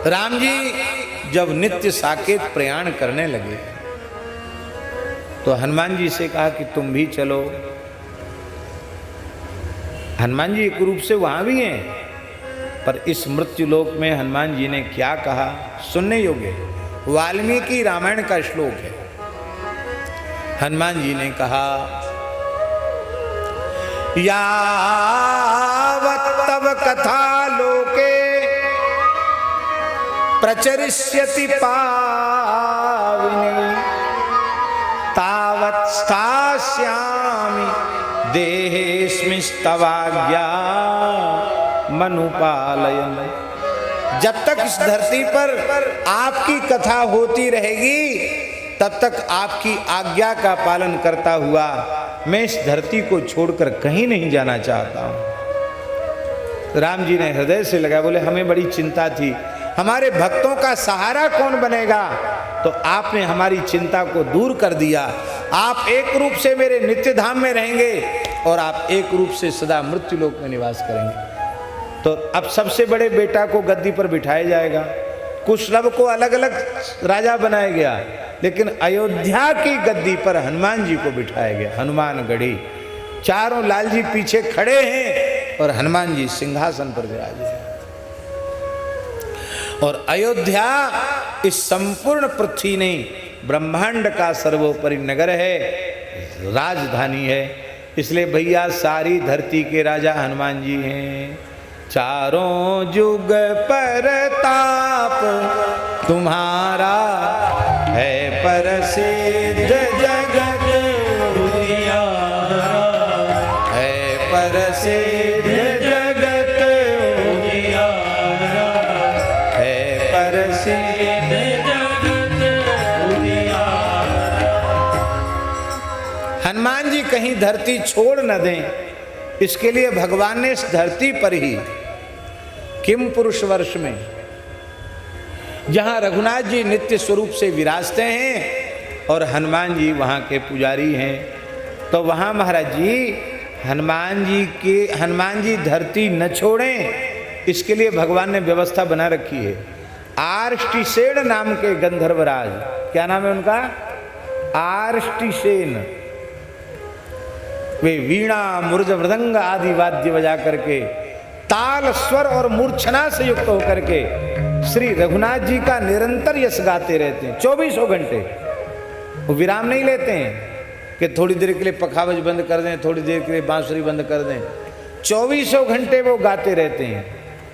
राम जी जब नित्य साकेत प्रयाण करने लगे तो हनुमान जी से कहा कि तुम भी चलो। हनुमान जी एक रूप से वहां भी हैं, पर इस मृत्यु लोक में हनुमान जी ने क्या कहा सुनने योग्य है। वाल्मीकि रामायण का श्लोक है। हनुमान जी ने कहा, यावत् तव कथा लोके प्रचरिष्यति पावनी तावत् स्थास्यामि देहेऽस्मिस्तवाज्ञा मनुपालयन्। जब तक इस धरती पर आपकी कथा होती रहेगी तब तक आपकी आज्ञा का पालन करता हुआ मैं इस धरती को छोड़कर कहीं नहीं जाना चाहता हूं। राम जी ने हृदय से लगा, बोले हमें बड़ी चिंता थी, हमारे भक्तों का सहारा कौन बनेगा, तो आपने हमारी चिंता को दूर कर दिया। आप एक रूप से मेरे नित्य धाम में रहेंगे और आप एक रूप से सदा मृत्यु लोक में निवास करेंगे। तो अब सबसे बड़े बेटा को गद्दी पर बिठाया जाएगा, कुशलभ को अलग अलग राजा बनाया गया, लेकिन अयोध्या की गद्दी पर हनुमान जी को बिठाया गया। हनुमान गढ़ी, चारों लाल जी पीछे खड़े हैं और हनुमान जी सिंहासन पर विराजे हैं। और अयोध्या इस संपूर्ण पृथ्वी नहीं, ब्रह्मांड का सर्वोपरि नगर है, राजधानी है। इसलिए भैया सारी धरती के राजा हनुमान जी हैं। चारों जुग परताप तुम्हारा है प्रसिद्ध जगत उजियारा, है प्रसिद्ध जगत उजियारा, है प्रसिद्ध जगत उजियारा। हनुमान जी कहीं धरती छोड़ न दें, इसके लिए भगवान ने इस धरती पर ही किम पुरुष वर्ष में जहां रघुनाथ जी नित्य स्वरूप से विराजते हैं और हनुमान जी वहां के पुजारी हैं, तो वहां महाराज जी हनुमान जी धरती न छोड़ें, इसके लिए भगवान ने व्यवस्था बना रखी है। आर्ष्टिसेन नाम के गंधर्वराज, क्या नाम है उनका, आर्ष्टिसेन, वे वीणा मुर्ज मृदंग आदि वाद्य बजा करके ताल स्वर और मूर्छना से युक्त होकर के श्री रघुनाथ जी का निरंतर यश गाते रहते हैं। 24 घंटे वो विराम नहीं लेते हैं कि थोड़ी देर के लिए पखावज बंद कर दें, थोड़ी देर के लिए बांसुरी बंद कर दें। 24 घंटे वो गाते रहते हैं,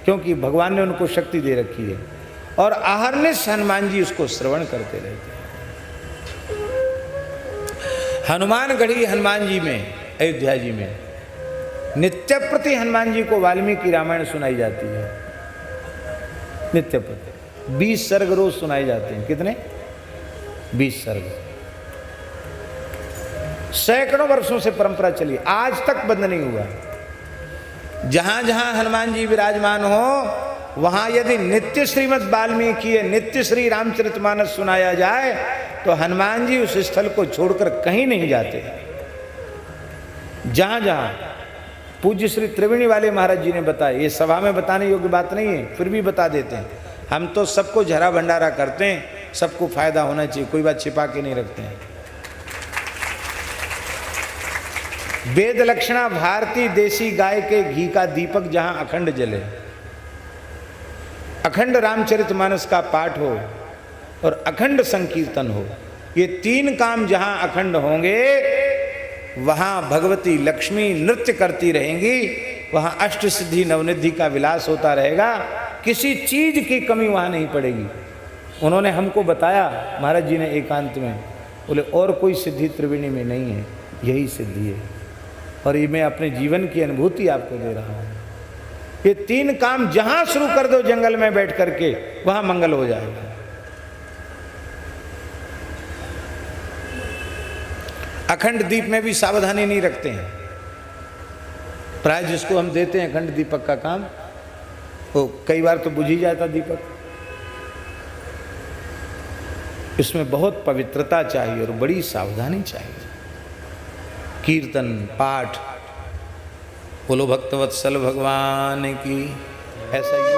क्योंकि भगवान ने उनको शक्ति दे रखी है। और अहर्निश हनुमान जी उसको श्रवण करते रहते हैं। हनुमानगढ़ी हनुमान जी में, अयोध्या जी में नित्य प्रति हनुमान जी को वाल्मीकि रामायण सुनाई जाती है। नित्य प्रति 20 सर्ग रोज सुनाए जाते हैं। कितने? 20 सर्ग। सैकड़ों वर्षों से परंपरा चली, आज तक बंद नहीं हुआ। जहां जहां हनुमान जी विराजमान हो वहां यदि नित्य श्रीमद् वाल्मीकि नित्य श्री रामचरितमानस सुनाया जाए तो हनुमान जी उस स्थल को छोड़कर कहीं नहीं जाते। जहां जहां पूज्य श्री त्रिवेणी वाले महाराज जी ने बताया, ये सभा में बताने योग्य बात नहीं है, फिर भी बता देते हैं। हम तो सबको झरा भंडारा करते हैं, सबको फायदा होना चाहिए, कोई बात छिपा के नहीं रखते हैं। वेद लक्षणा भारतीय देसी गाय के घी का दीपक जहां अखंड जले, अखंड रामचरितमानस का पाठ हो और अखंड संकीर्तन हो, ये 3 काम जहां अखंड होंगे वहां भगवती लक्ष्मी नृत्य करती रहेंगी, वहां अष्ट सिद्धि नवनिधि का विलास होता रहेगा, किसी चीज की कमी वहां नहीं पड़ेगी। उन्होंने हमको बताया महाराज जी ने एकांत में, बोले और कोई सिद्धि त्रिवेणी में नहीं है, यही सिद्धि है। और ये मैं अपने जीवन की अनुभूति आपको दे रहा हूं। ये 3 काम जहां शुरू कर दो जंगल में बैठ करके, वहां मंगल हो जाएगा। अखंड दीप में भी सावधानी नहीं रखते हैं। प्राय जिसको हम देते हैं अखंड दीपक का काम, वो कई बार तो बुझ ही जाता दीपक। इसमें बहुत पवित्रता चाहिए और बड़ी सावधानी चाहिए। कीर्तन पाठ, बोलो भक्तवत्सल भगवान की, ऐसा ही